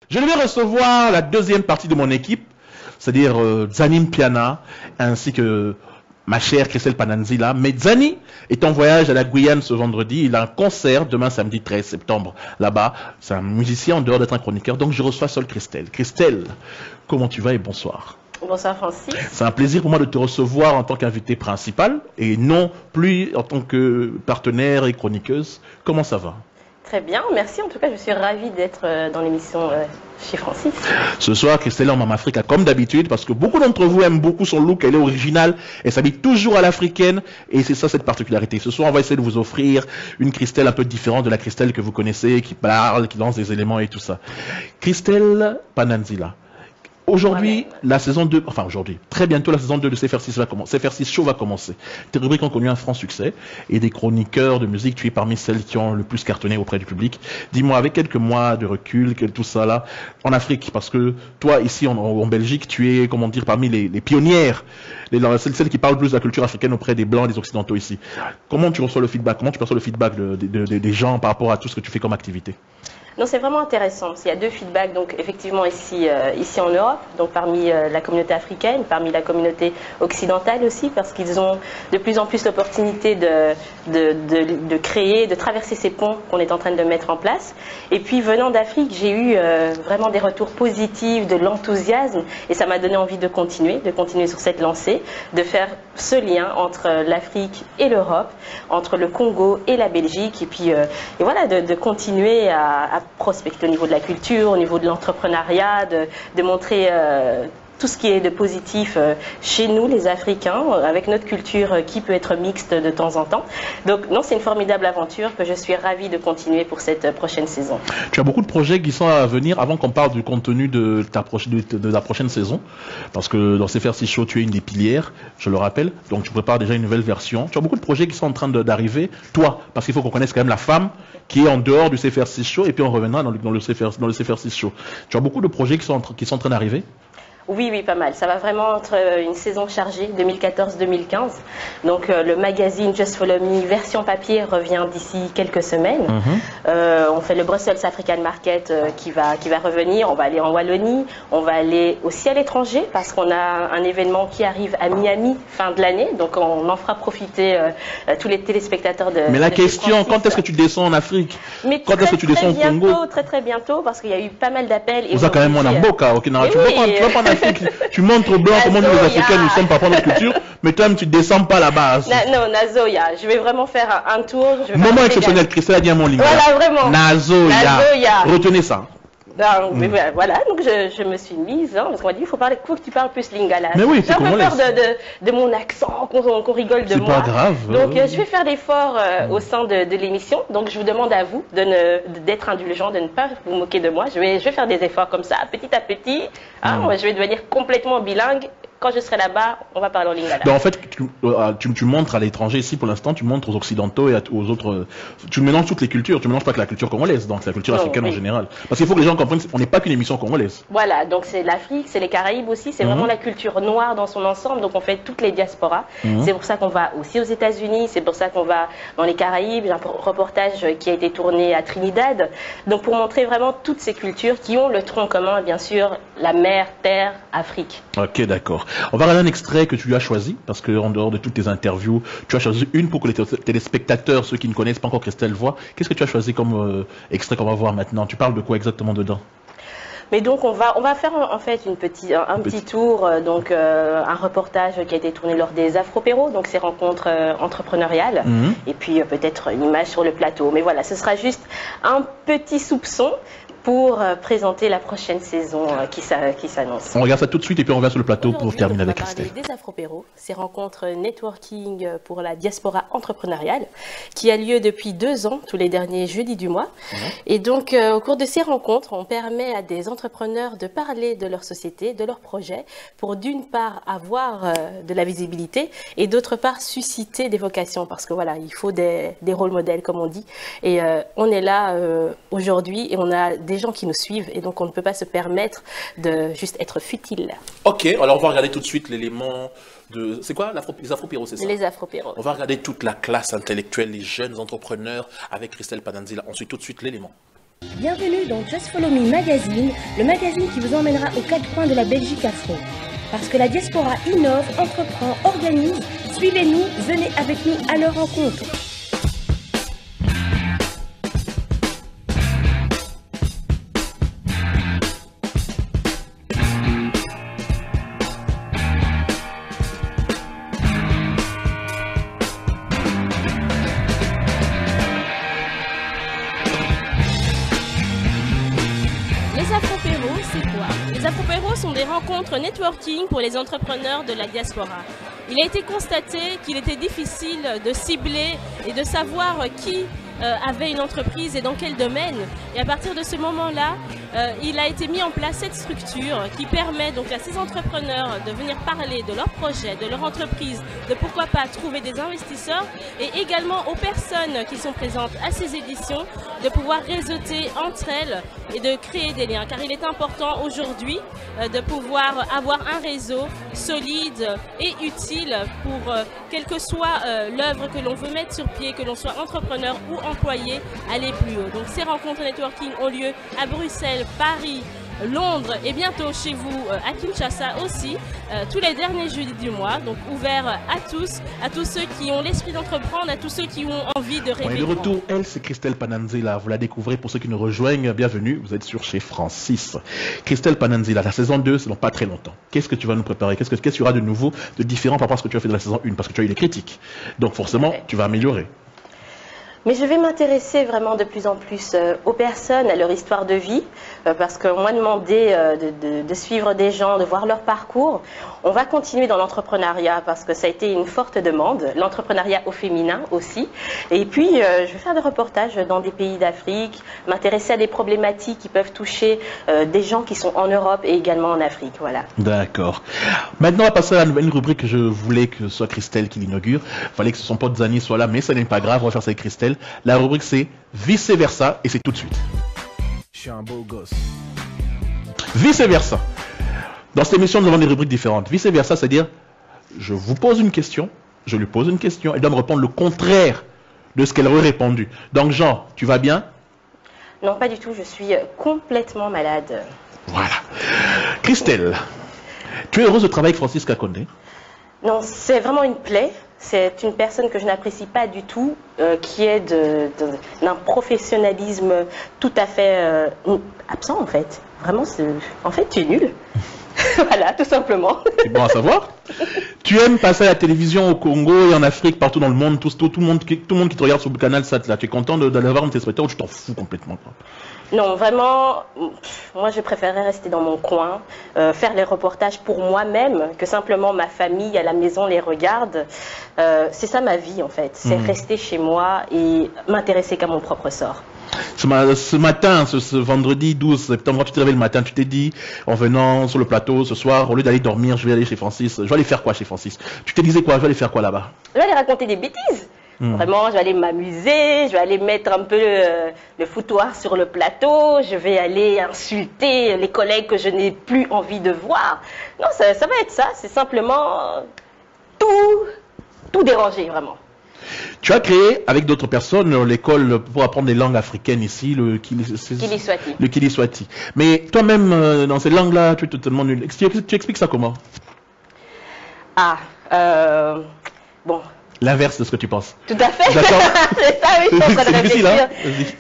Je vais recevoir la deuxième partie de mon équipe, c'est-à-dire Zanim Piana, ainsi que ma chère Christelle Pananzila. Mais Zani est en voyage à la Guyane ce vendredi. Il a un concert demain samedi 13 septembre là-bas. C'est un musicien en dehors d'être un chroniqueur. Donc je reçois seule Christelle. Christelle, comment tu vas et bonsoir. Bonsoir Francis. C'est un plaisir pour moi de te recevoir en tant qu'invité principal et non plus en tant que partenaire et chroniqueuse. Comment ça va? Très bien, merci. En tout cas, je suis ravie d'être dans l'émission chez Francis. Ce soir, Christelle en Maman Africa, comme d'habitude, parce que beaucoup d'entre vous aiment beaucoup son look, elle est originale, elle s'habille toujours à l'africaine, et c'est ça cette particularité. Ce soir, on va essayer de vous offrir une Christelle un peu différente de la Christelle que vous connaissez, qui parle, qui lance des éléments et tout ça. Christelle Pananzila. Aujourd'hui, la saison 2, enfin aujourd'hui, très bientôt la saison 2 de CFR6 va commencer. CFR6 Show va commencer. Tes rubriques ont connu un franc succès et des chroniqueurs de musique, tu es parmi celles qui ont le plus cartonné auprès du public. Dis-moi, avec quelques mois de recul, tout ça là, en Afrique, parce que toi ici en Belgique, tu es, comment dire, parmi les pionnières, celles qui parlent plus de la culture africaine auprès des Blancs et des Occidentaux ici. Comment tu reçois le feedback? Comment tu perçois le feedback des gens par rapport à tout ce que tu fais comme activité? Non, c'est vraiment intéressant. Il y a deux feedbacks, donc effectivement ici en Europe, donc parmi la communauté africaine, parmi la communauté occidentale aussi, parce qu'ils ont de plus en plus l'opportunité de créer, de traverser ces ponts qu'on est en train de mettre en place. Et puis venant d'Afrique, j'ai eu vraiment des retours positifs, de l'enthousiasme, et ça m'a donné envie de continuer sur cette lancée, de faire ce lien entre l'Afrique et l'Europe, entre le Congo et la Belgique, et puis et voilà, de continuer à prospecter au niveau de la culture, au niveau de l'entrepreneuriat, de montrer tout ce qui est de positif chez nous, les Africains, avec notre culture qui peut être mixte de temps en temps. Donc non, c'est une formidable aventure que je suis ravie de continuer pour cette prochaine saison. Tu as beaucoup de projets qui sont à venir avant qu'on parle du contenu de la prochaine saison, parce que dans CFR6 Show, tu es une des pilières, je le rappelle, donc tu prépares déjà une nouvelle version. Tu as beaucoup de projets qui sont en train d'arriver, toi, parce qu'il faut qu'on connaisse quand même la femme qui est en dehors du CFR6 Show, et puis on reviendra dans le CFR6 Show. Tu as beaucoup de projets qui sont en train d'arriver? Oui, oui, pas mal. Ça va vraiment être une saison chargée, 2014-2015. Donc le magazine Just Follow Me, version papier, revient d'ici quelques semaines. On fait le Brussels African Market qui va revenir. On va aller en Wallonie. On va aller aussi à l'étranger parce qu'on a un événement qui arrive à Miami fin de l'année. Donc on en fera profiter tous les téléspectateurs de... Mais la question, quand est-ce que tu descends en Afrique? Quand est-ce que tu descends au Congo? Très bientôt, parce qu'il y a eu pas mal d'appels. Vous avez quand même mon Amboka, ok? Non, tu vas pas en Afrique, tu montres aux Blancs comment nous les Africains nous sommes par rapport à notre culture, mais toi tu ne descends pas là-bas. Non, Nazoya, je vais vraiment faire un tour. Moment exceptionnel, Christelle a dit à mon lingala. Voilà, vraiment. Nazoya. Retenez ça. Mais voilà, donc je me suis mise, parce qu'on m'a dit, il faut que tu parles plus lingala. Mais oui, j'ai un peu peur de mon accent, qu'on rigole de moi. C'est pas grave. Donc je vais faire l'effort au sein de l'émission. Donc je vous demande à vous d'être indulgent, de ne pas vous moquer de moi. Je vais faire des efforts comme ça, petit à petit. Je vais devenir complètement bilingue. Quand je serai là-bas, on va parler en lingala. Donc en fait, tu montres à l'étranger ici pour l'instant, tu montres aux Occidentaux et aux autres. Tu mélanges toutes les cultures, tu mélanges pas que la culture congolaise, donc la culture africaine en général. Parce qu'il faut que les gens comprennent qu'on n'est pas qu'une émission congolaise. Voilà, donc c'est l'Afrique, c'est les Caraïbes aussi, c'est vraiment la culture noire dans son ensemble, donc on fait toutes les diasporas. C'est pour ça qu'on va aussi aux États-Unis, c'est pour ça qu'on va dans les Caraïbes. J'ai un reportage qui a été tourné à Trinidad, donc pour montrer vraiment toutes ces cultures qui ont le tronc commun, bien sûr, la mer, terre, Afrique. Ok, d'accord. On va regarder un extrait que tu as choisi, parce qu'en dehors de toutes tes interviews, tu as choisi une pour que les téléspectateurs, ceux qui ne connaissent pas encore Christelle, voient. Qu'est-ce que tu as choisi comme extrait qu'on va voir maintenant? Tu parles de quoi exactement dedans? Mais donc on va faire en fait un petit tour, donc un reportage qui a été tourné lors des Afropéros, donc ces rencontres entrepreneuriales, et puis peut-être une image sur le plateau. Mais voilà, ce sera juste un petit soupçon pour présenter la prochaine saison qui s'annonce. On regarde ça tout de suite et puis on revient sur le plateau pour terminer avec Christelle. Des Afropéros, ces rencontres networking pour la diaspora entrepreneuriale qui a lieu depuis 2 ans, tous les derniers jeudis du mois. Et donc au cours de ces rencontres, on permet à des entrepreneurs de parler de leur société, de leurs projets, pour d'une part avoir de la visibilité et d'autre part susciter des vocations, parce que voilà, il faut des rôles modèles comme on dit. Et on est là aujourd'hui et on a des gens qui nous suivent et donc on ne peut pas se permettre de juste être futile. Ok, alors on va regarder tout de suite l'élément de... C'est quoi les Afropéros, c'est ça? Les Afropéros. On va regarder toute la classe intellectuelle, les jeunes entrepreneurs avec Christelle Pananzila. On suit tout de suite l'élément. Bienvenue dans Just Follow Me Magazine, le magazine qui vous emmènera aux quatre coins de la Belgique à fond. Parce que la diaspora innove, entreprend, organise, suivez-nous, venez avec nous à leur rencontre. Les Afropéros, c'est quoi? Les Afropéros sont des rencontres networking pour les entrepreneurs de la diaspora. Il a été constaté qu'il était difficile de cibler et de savoir qui avait une entreprise et dans quel domaine. Et à partir de ce moment-là, il a été mis en place cette structure qui permet donc à ces entrepreneurs de venir parler de leurs projets, de leur entreprise, de pourquoi pas trouver des investisseurs et également aux personnes qui sont présentes à ces éditions de pouvoir réseauter entre elles et de créer des liens. Car il est important aujourd'hui de pouvoir avoir un réseau solide et utile pour quelle que soit l'œuvre que l'on veut mettre sur pied, que l'on soit entrepreneur ou employé, aller plus haut. Donc ces rencontres networking ont lieu à Bruxelles, Paris, Londres et bientôt chez vous à Kinshasa aussi, tous les derniers jeudis du mois, donc ouvert à tous ceux qui ont l'esprit d'entreprendre, à tous ceux qui ont envie de rêver. Ouais, le retour, elle, c'est Christelle Pananzila. Vous la découvrez pour ceux qui nous rejoignent. Bienvenue, vous êtes sur chez Francis. Christelle Pananzila, la saison 2, c'est dans pas très longtemps. Qu'est-ce que tu vas nous préparer? Qu'est-ce qu'il y aura de nouveau, de différent par rapport à ce que tu as fait dans la saison 1? Parce que tu as eu des critiques. Donc forcément, tu vas améliorer. Mais je vais m'intéresser vraiment de plus en plus aux personnes, à leur histoire de vie, parce qu'on m'a demandé de suivre des gens, de voir leur parcours. On va continuer dans l'entrepreneuriat parce que ça a été une forte demande, l'entrepreneuriat au féminin aussi. Et puis, je vais faire des reportages dans des pays d'Afrique, m'intéresser à des problématiques qui peuvent toucher des gens qui sont en Europe et également en Afrique. Voilà. D'accord. Maintenant, on va passer à la nouvelle rubrique que je voulais que ce soit Christelle qui l'inaugure. Il fallait que son pote Zani soit là, mais ça n'est pas grave, on va faire ça avec Christelle. La rubrique c'est vice versa et c'est tout de suite. Je suis un beau gosse. Vice versa. Dans cette émission, nous avons des rubriques différentes. Vice versa, c'est-à-dire, je vous pose une question, je lui pose une question, elle doit me répondre le contraire de ce qu'elle aurait répondu. Donc, Jean, tu vas bien? Non, pas du tout, je suis complètement malade. Voilà. Christelle, tu es heureuse de travailler avec Francis Kakonde? Non, c'est vraiment une plaie. C'est une personne que je n'apprécie pas du tout, qui est d'un professionnalisme tout à fait absent en fait. Vraiment, en fait, tu es nul. Voilà, tout simplement. C'est bon à savoir. Tu aimes passer à la télévision au Congo et en Afrique, partout dans le monde, tout le monde qui te regarde sur le canal Sat là, tu es content d'aller voir un de tes spectateurs ou tu t'en fous complètement quoi? Non, vraiment, moi je préférerais rester dans mon coin, faire les reportages pour moi-même, que simplement ma famille à la maison les regarde. C'est ça ma vie en fait, c'est rester chez moi et m'intéresser qu'à mon propre sort. Ce matin, ce vendredi 12 septembre, tu te réveilles le matin, tu t'es dit, en venant sur le plateau ce soir, au lieu d'aller dormir, je vais aller chez Francis. Je vais aller faire quoi chez Francis? Tu te disais quoi? Je vais aller faire quoi là-bas? Je vais aller raconter des bêtises. Vraiment, je vais aller m'amuser, je vais aller mettre un peu le foutoir sur le plateau, je vais aller insulter les collègues que je n'ai plus envie de voir. Non, ça va être ça, c'est simplement tout déranger, vraiment. Tu as créé avec d'autres personnes l'école pour apprendre des langues africaines ici, le Kiliswati. Mais toi-même, dans ces langues-là, tu es totalement nul. Tu expliques ça comment? Bon. L'inverse de ce que tu penses. Tout à fait. D'accord. C'est ça, oui, je suis en train de réfléchir. Hein.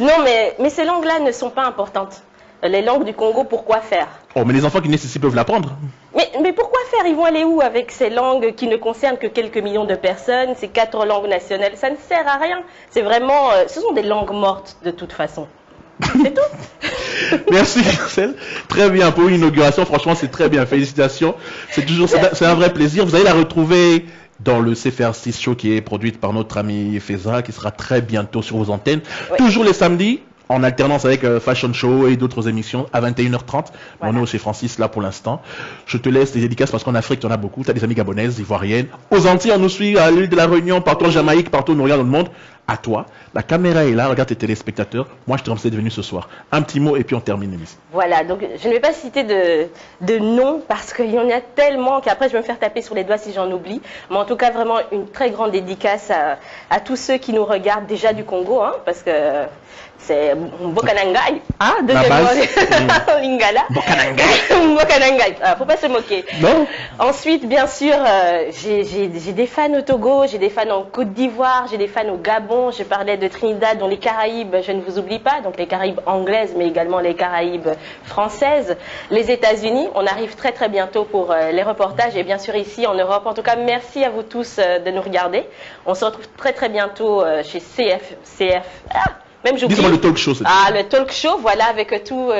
Non, mais ces langues-là ne sont pas importantes. Les langues du Congo, pourquoi faire? Oh, mais les enfants qui naissent ici peuvent l'apprendre. Mais pourquoi faire? Ils vont aller où avec ces langues qui ne concernent que quelques millions de personnes, ces 4 langues nationales? Ça ne sert à rien. C'est vraiment, ce sont des langues mortes de toute façon. C'est tout. Merci Marcel. Très bien pour une inauguration. Franchement, c'est très bien. Félicitations. C'est un vrai plaisir. Vous allez la retrouver dans le CFR6 Show qui est produite par notre ami Feza, qui sera très bientôt sur vos antennes. Oui. Toujours les samedis, en alternance avec Fashion Show et d'autres émissions à 21h30. Voilà. On est chez Francis là pour l'instant. Je te laisse les dédicaces parce qu'en Afrique, tu en as beaucoup. Tu as des amis gabonaises, ivoiriennes. Aux Antilles, on nous suit à l'île de la Réunion, partout en Jamaïque, partout où on nous regarde dans le monde. À toi, la caméra est là, regarde tes téléspectateurs. Moi, je te remercie d'être venu ce soir. Un petit mot et puis on termine l'émission. Voilà, donc je ne vais pas citer de noms parce qu'il y en a tellement qu'après je vais me faire taper sur les doigts si j'en oublie. Mais en tout cas, vraiment une très grande dédicace à tous ceux qui nous regardent déjà du Congo, hein, parce que c'est Mbokanangai. Ah, La deuxièmement, base. Lingala. Mbokanangai. Mbokanangai. Faut pas se moquer. Non. Ensuite, bien sûr, j'ai des fans au Togo, j'ai des fans en Côte d'Ivoire, j'ai des fans au Gabon. Je parlais de Trinidad, dans les Caraïbes, je ne vous oublie pas, donc les Caraïbes anglaises, mais également les Caraïbes françaises. Les États-Unis, on arrive très très bientôt pour les reportages et bien sûr ici en Europe. En tout cas, merci à vous tous de nous regarder. On se retrouve très très bientôt chez CF. Même j'oublie. Dis-moi le talk show. Ah, le talk show, voilà, avec tous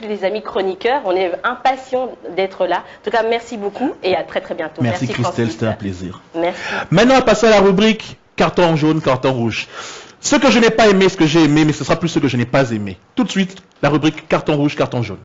les amis chroniqueurs. On est impatients d'être là. En tout cas, merci beaucoup et à très très bientôt. Merci Christelle, Francis. c'était un plaisir. Merci. Maintenant, on va passer à la rubrique carton jaune, carton rouge. Ce que je n'ai pas aimé, ce que j'ai aimé, mais ce sera plus ce que je n'ai pas aimé. Tout de suite, la rubrique carton rouge, carton jaune.